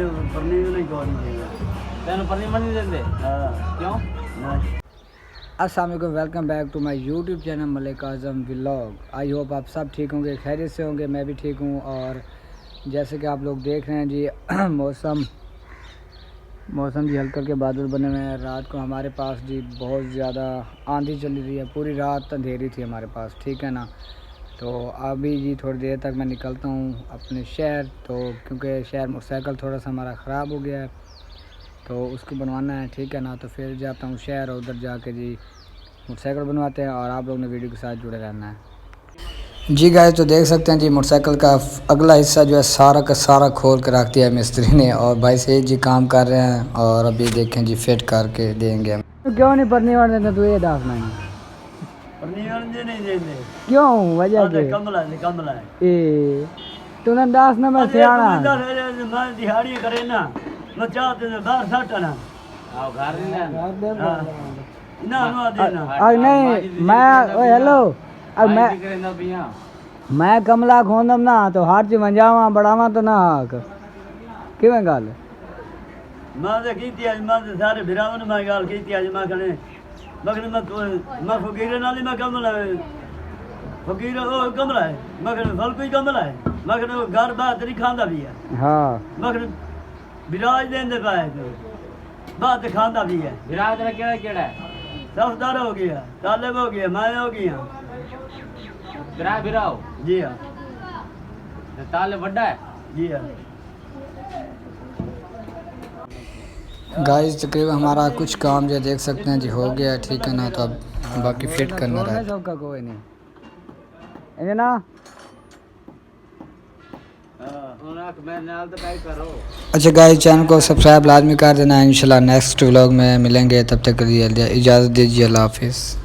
परनी नहीं गौरी देगा तेन परनी मनी देंदे क्यों अस्सलाम वालेकुम, welcome back to my YouTube channel Malik Azam vlog. I hope आप सब ठीक होंगे, खैरियत से होंगे। मैं भी ठीक हूँ। और जैसे कि आप लोग देख रहे हैं जी मौसम जी हल्के हल्के बादल बने हुए हैं। रात को हमारे पास जी बहुत ज़्यादा आंधी चली रही है, पूरी रात अंधेरी थी हमारे पास, ठीक है ना। तो अभी जी थोड़ी देर तक मैं निकलता हूँ अपने शहर, तो क्योंकि शहर मोटरसाइकिल थोड़ा सा हमारा ख़राब हो गया है तो उसको बनवाना है, ठीक है ना। तो फिर जाता हूँ शहर और उधर जाके जी मोटरसाइकिल बनवाते हैं। और आप लोगों ने वीडियो के साथ जुड़े रहना है जी गाइस। तो देख सकते हैं जी मोटरसाइकिल का अगला हिस्सा जो है सारा का सारा खोल कर रख दिया है मिस्त्री ने, और भाई से जी काम कर रहे हैं। और अभी देखें जी फिट करके देंगे हम। तो क्यों नहीं परनी वाले देते, तू ये दास नहीं परनी वाले नहीं देंदे क्यों, वजह के कमला है ए तू ना दास ना मैं सियाना मैं दिहाड़ी करे ना मैं चाहते हैं बाहर सटना आओ घर ना ना देना और नहीं मैं ओ हेलो अब मैं कमला खोंदम ना तो हार च मंजावा बढ़ावा तो ना हक किवें गल मैं तो कीती आज मैं तो सारे भिरावन मैं गल कीती आज मैं कने मैं फकीर नाल मैं कमला फकीर ओ कमला है मैं कने फल कोई कमला है मैं कने घर बात नहीं खांदा भी है हां मैं कने विराज देंदे पाए तो बात खांदा भी है विराज तेरा केड़ा है सफदार हो गया तालिब हो गया मैं हो गया बिराओ जी हाँ तालिब बड़ा है जी हाँ। गाइस तकरीबन हमारा कुछ काम जो देख सकते हैं जी हो गया, ठीक है ना। तो अब बाकी फिट करना रहा है कोई नहीं ना। अच्छा गाइस, चैनल को सब्सक्राइब लाजमी कर देना। इंशाल्लाह नेक्स्ट व्लॉग में मिलेंगे, तब तक के लिए इजाज़त दीजिए। अल्लाह हाफिज़।